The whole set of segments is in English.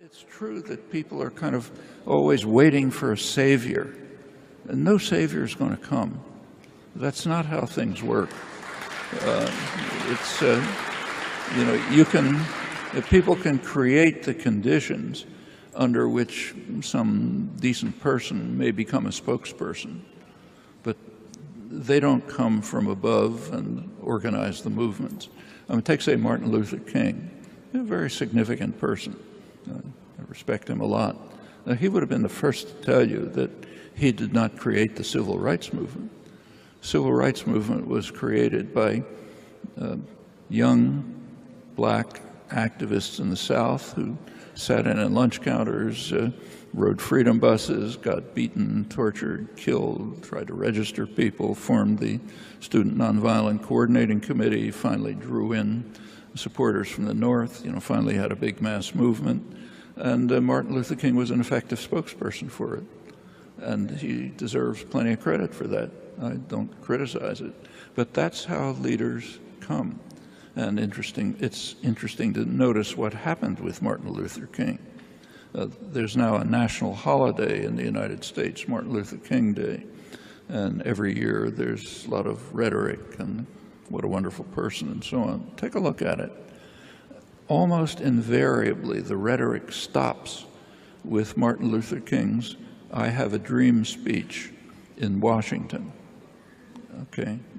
It's true that people are kind of always waiting for a savior, and no savior is going to come. That's not how things work. People can create the conditions under which some decent person may become a spokesperson, but they don't come from above and organize the movements. Take, say, Martin Luther King, a very significant person. I respect him a lot. Now, he would have been the first to tell you that he did not create the civil rights movement. The civil rights movement was created by young black activists in the South who sat in at lunch counters, rode freedom buses, got beaten, tortured, killed, tried to register people, formed the Student Nonviolent Coordinating Committee, finally drew in supporters from the North, finally had a big mass movement. And Martin Luther King was an effective spokesperson for it. And he deserves plenty of credit for that. I don't criticize it. But that's how leaders come. And it's interesting to notice what happened with Martin Luther King. There's now a national holiday in the United States, Martin Luther King Day. And every year there's a lot of rhetoric and what a wonderful person and so on. Take a look at it. Almost invariably, the rhetoric stops with Martin Luther King's "I Have a Dream" speech in Washington,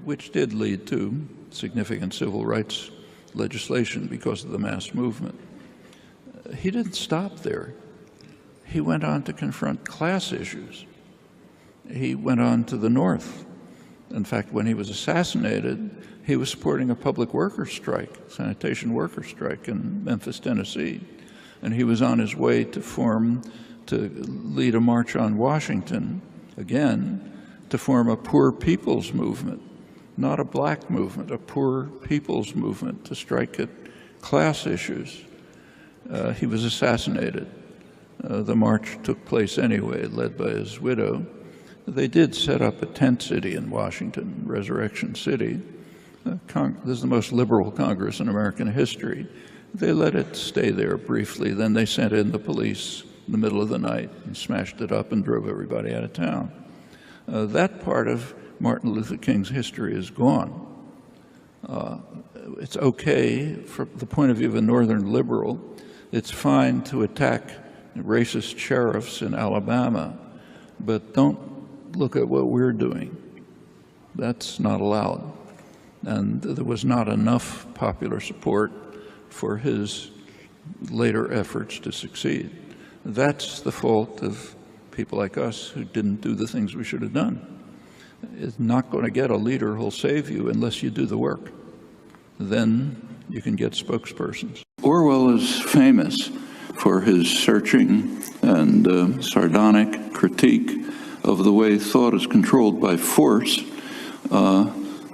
which did lead to significant civil rights legislation because of the mass movement. He didn't stop there. He went on to confront class issues. He went on to the North. In fact, when he was assassinated, he was supporting a public workers' strike, sanitation workers' strike in Memphis, Tennessee. And he was on his way to lead a march on Washington, again, to form a poor people's movement, not a black movement, a poor people's movement to strike at class issues. He was assassinated. The march took place anyway, led by his widow. They did set up a tent city in Washington, Resurrection City. This is the most liberal Congress in American history. They let it stay there briefly, then they sent in the police in the middle of the night and smashed it up and drove everybody out of town. That part of Martin Luther King's history is gone. It's okay from the point of view of a Northern liberal. It's fine to attack racist sheriffs in Alabama, but don't look at what we're doing. That's not allowed. And there was not enough popular support for his later efforts to succeed. That's the fault of people like us who didn't do the things we should have done. It's not going to get a leader who'll save you unless you do the work. Then you can get spokespersons. Orwell is famous for his searching and sardonic critique of the way thought is controlled by force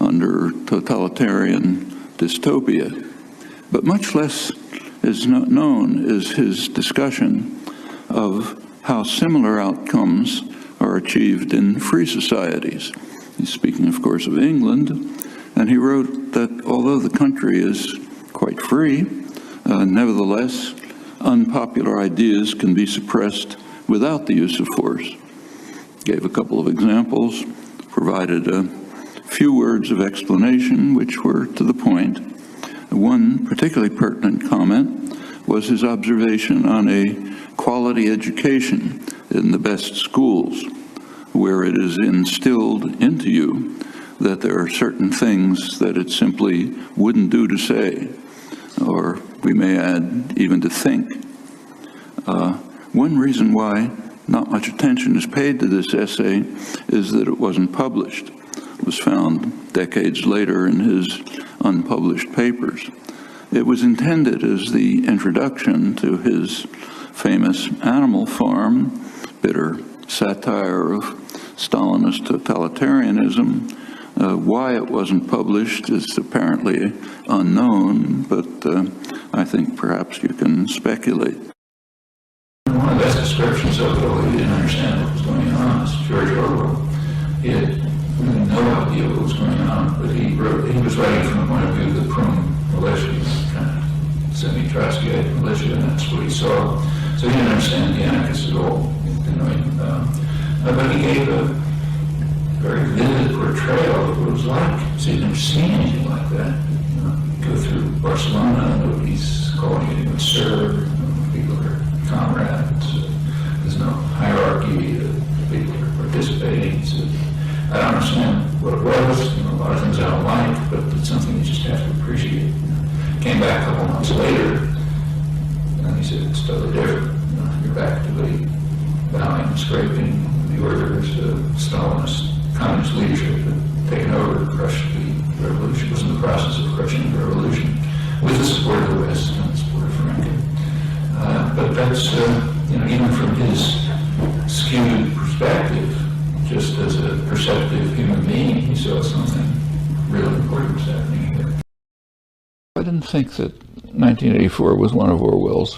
under totalitarian dystopia. But much less is known is his discussion of how similar outcomes are achieved in free societies. He's speaking, of course, of England, and he wrote that although the country is quite free, nevertheless, unpopular ideas can be suppressed without the use of force. Gave a couple of examples, provided a few words of explanation which were to the point. One particularly pertinent comment was his observation on a quality education in the best schools, where it is instilled into you that there are certain things that it simply wouldn't do to say, or we may add, even to think. One reason why not much attention is paid to this essay is that it wasn't published. It was found decades later in his unpublished papers. It was intended as the introduction to his famous Animal Farm, bitter satire of Stalinist totalitarianism. Why it wasn't published is apparently unknown, but I think perhaps you can speculate. One of the best descriptions of it, although he didn't understand what was going on, is George Orwell. He had no idea what was going on, but he was writing from the point of view of the Prüm militia, kind of semi-Trotskyite militia, and that's what he saw. So he didn't understand the anarchists at all. But he gave a very vivid portrayal of what it was like. So he'd never seen anything like that. Go through Barcelona, nobody's calling anyone sir. People are comrades. There's no hierarchy. People are participating. So I don't understand what it was. A lot of things I don't like, but it's something you just have to appreciate. Came back a couple months later, and he said it's totally different. You're back to the bowing and scraping the orders of Stalinist communist leadership had taken over, crushed the revolution. It was in the process of crushing the revolution with the support of the West and the support of Franklin. But that's, even from his skewed perspective, just as a perceptive human being, he saw something really important was happening here. I didn't think that 1984 was one of Orwell's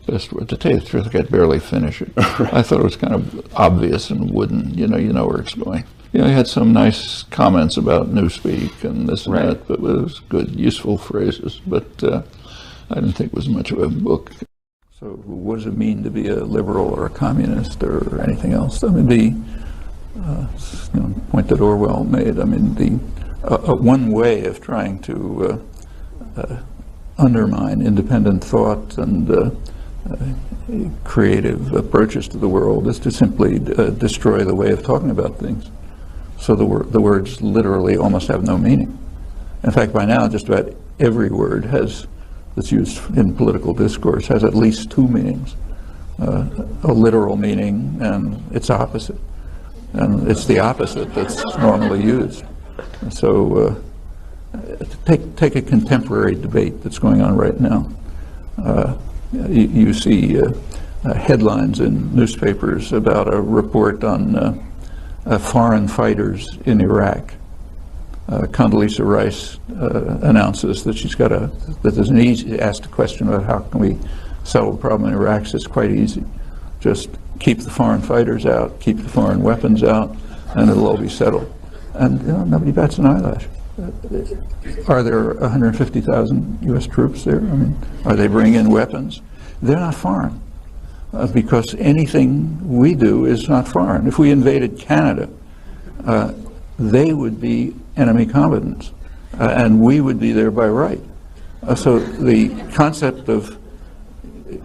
best works. To tell you the truth, I could barely finish it. I thought it was kind of obvious and wooden. You know where it's going. He had some nice comments about newspeak and this and that, but it was good, useful phrases. But I didn't think it was much of a book. So what does it mean to be a liberal or a communist or anything else? I mean, the point that Orwell made, I mean, one way of trying to undermine independent thought and creative approaches to the world is to simply destroy the way of talking about things. So the words literally almost have no meaning. In fact, by now, just about every word that's used in political discourse has at least two meanings. A literal meaning and its opposite. And it's the opposite that's normally used. So take a contemporary debate that's going on right now. You see headlines in newspapers about a report on foreign fighters in Iraq. Condoleezza Rice announces that that there's an asked a question about how can we settle the problem in Iraq. So it's quite easy. Just keep the foreign fighters out, keep the foreign weapons out, and it'll all be settled. And nobody bats an eyelash. Are there 150,000 U.S. troops there? I mean, are they bringing in weapons? They're not foreign, because anything we do is not foreign. If we invaded Canada, they would be enemy combatants, and we would be there by right. So the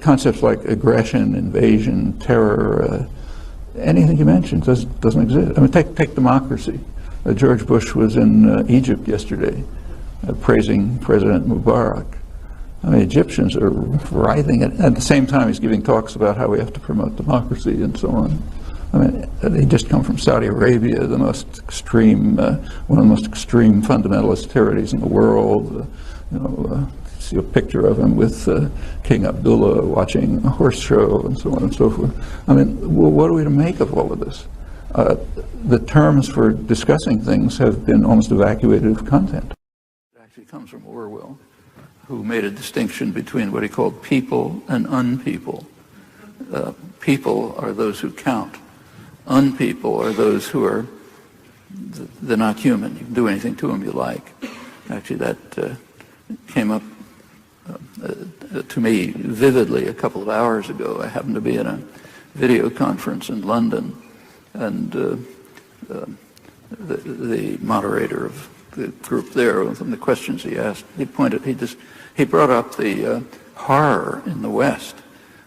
concepts like aggression, invasion, terror, anything you mentioned doesn't exist. I mean, take democracy. George Bush was in Egypt yesterday, praising President Mubarak. I mean, Egyptians are writhing. At the same time, he's giving talks about how we have to promote democracy and so on. I mean, they just come from Saudi Arabia, the most extreme, one of the most extreme fundamentalist tyrannies in the world. See a picture of him with King Abdullah watching a horse show and so on and so forth. I mean, what are we to make of all of this? The terms for discussing things have been almost evacuated of content. It actually comes from Orwell, who made a distinction between what he called people and unpeople. People are those who count. Unpeople are those who are, they're not human. You can do anything to them you like. Actually, that came up to me vividly a couple of hours ago. I happened to be in a video conference in London, and the moderator of the group there, from the questions he asked, he brought up the horror in the West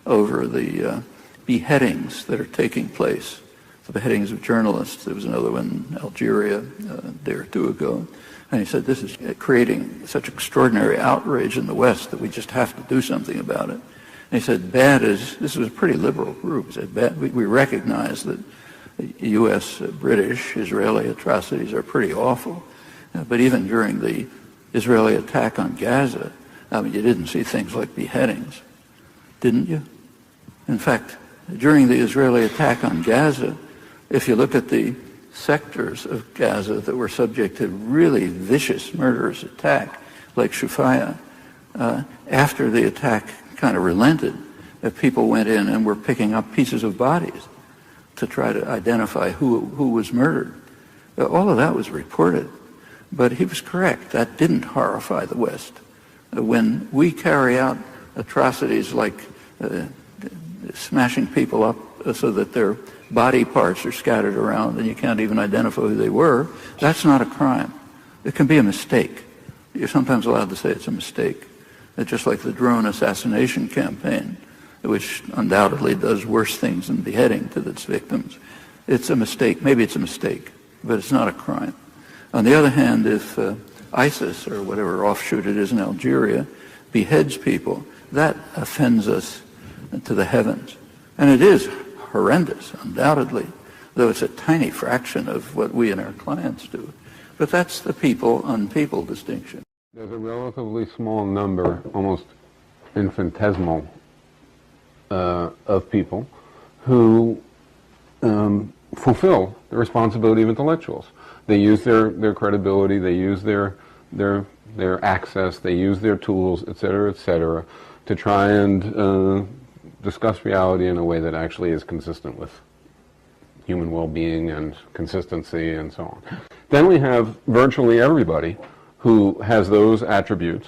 over the beheadings that are taking place, the beheadings of journalists. There was another one in Algeria a day or two ago. And he said, this is creating such extraordinary outrage in the West that we just have to do something about it. And he said, this was a pretty liberal group. He said, we recognize that U.S., British, Israeli atrocities are pretty awful. But even during the Israeli attack on Gaza, I mean, you didn't see things like beheadings, didn't you? In fact, during the Israeli attack on Gaza, if you look at the sectors of Gaza that were subject to really vicious, murderous attack, like Shufaya, after the attack kind of relented, people went in and were picking up pieces of bodies to try to identify who was murdered. All of that was reported. But he was correct. That didn't horrify the West. When we carry out atrocities like smashing people up so that their body parts are scattered around and you can't even identify who they were, that's not a crime. It can be a mistake. You're sometimes allowed to say it's a mistake. It's just like the drone assassination campaign, which undoubtedly does worse things than beheading to its victims. It's a mistake. Maybe it's a mistake, but it's not a crime. On the other hand, if ISIS, or whatever offshoot it is in Algeria, beheads people, that offends us to the heavens. And it is horrendous, undoubtedly, though it's a tiny fraction of what we and our clients do. But that's the people on people distinction. There's a relatively small number, almost infinitesimal, of people who fulfill the responsibility of intellectuals. They use their credibility, they use their access, they use their tools, et cetera, to try and discuss reality in a way that actually is consistent with human well-being and consistency and so on. Then we have virtually everybody who has those attributes,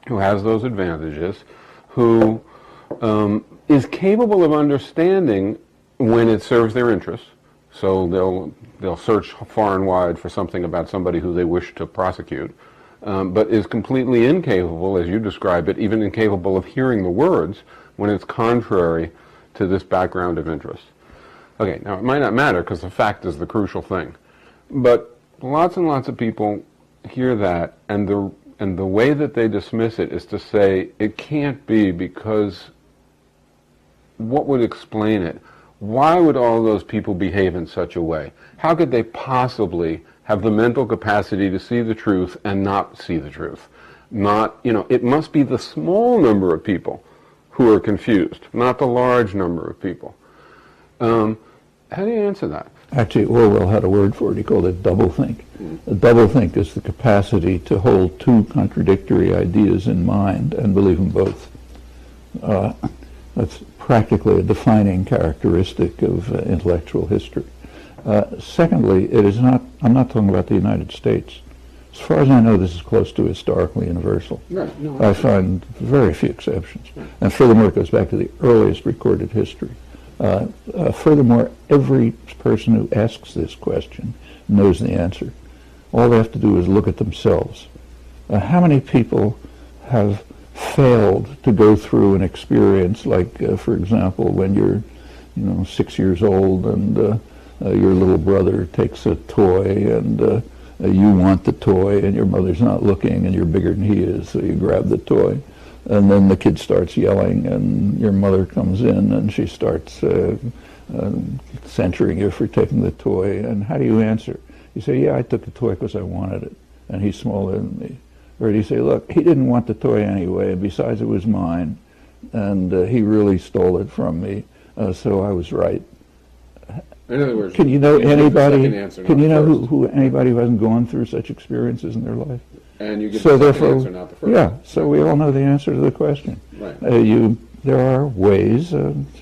who has those advantages, who is capable of understanding when it serves their interests. So they'll search far and wide for something about somebody who they wish to prosecute, but is completely incapable, as you describe it, even incapable of hearing the words when it's contrary to this background of interest. Okay, now it might not matter because the fact is the crucial thing, but lots and lots of people hear that, and the way that they dismiss it is to say it can't be, because what would explain it? Why would all those people behave in such a way? How could they possibly have the mental capacity to see the truth and not see the truth? It must be the small number of people who are confused, not the large number of people. How do you answer that? Actually, Orwell had a word for it. He called it doublethink. Doublethink is the capacity to hold two contradictory ideas in mind and believe them both. That's practically a defining characteristic of intellectual history. Secondly, it is not, I'm not talking about the United States. As far as I know, this is close to historically universal. Right. No, I find very few exceptions. Right. And furthermore, it goes back to the earliest recorded history. Furthermore, every person who asks this question knows the answer. All they have to do is look at themselves. How many people have failed to go through an experience like, for example, when you're 6 years old and your little brother takes a toy and you want the toy and your mother's not looking and you're bigger than he is, so you grab the toy. And then the kid starts yelling and your mother comes in and she starts censuring you for taking the toy. And how do you answer? You say, yeah, I took the toy because I wanted it and he's smaller than me. Or do you say, look, he didn't want the toy anyway, and besides it was mine, and he really stole it from me, so I was right. In other words, can you know anybody? Can you know who anybody who hasn't gone through such experiences in their life? And you get the second answer, not the first. Yeah, so we all know the answer to the question. Right. There are ways,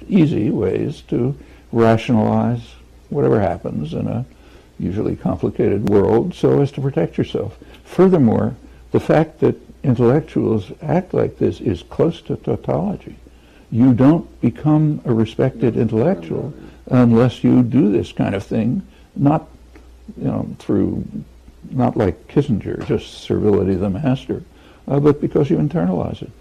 easy ways, to rationalize whatever happens in a usually complicated world so as to protect yourself. Furthermore, the fact that intellectuals act like this is close to tautology. You don't become a respected intellectual unless you do this kind of thing, not like Kissinger, just servility of the master, but because you internalize it.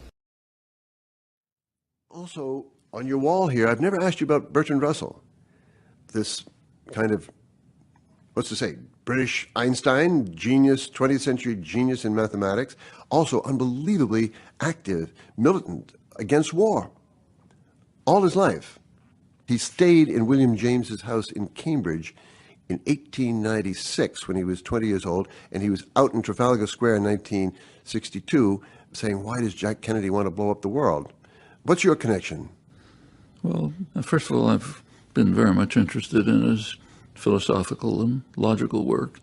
Also, on your wall here, I've never asked you about Bertrand Russell, this kind of, what's to say, British Einstein, genius, 20th century genius in mathematics, also unbelievably active, militant against war all his life. He stayed in William James's house in Cambridge in 1896 when he was 20 years old, and he was out in Trafalgar Square in 1962 saying, why does Jack Kennedy want to blow up the world? What's your connection? Well, first of all, I've been very much interested in his philosophical and logical work,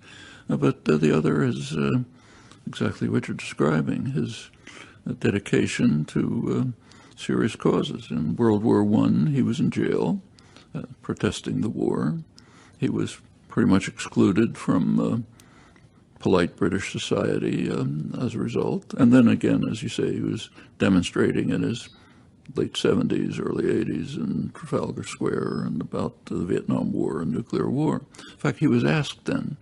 but the other is exactly what you're describing, his dedication to serious causes. In World War I, he was in jail protesting the war. He was pretty much excluded from polite British society as a result. And then again, as you say, he was demonstrating in his late 70s, early 80s in Trafalgar Square and about the Vietnam War and nuclear war. In fact, he was asked then,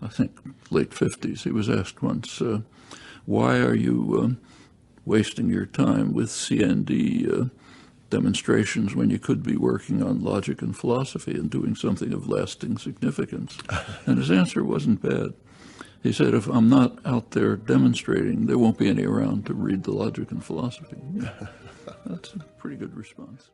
I think late 50s, he was asked once, why are you wasting your time with CND demonstrations when you could be working on logic and philosophy and doing something of lasting significance? And his answer wasn't bad. He said, if I'm not out there demonstrating, there won't be any around to read the logic and philosophy. That's a pretty good response.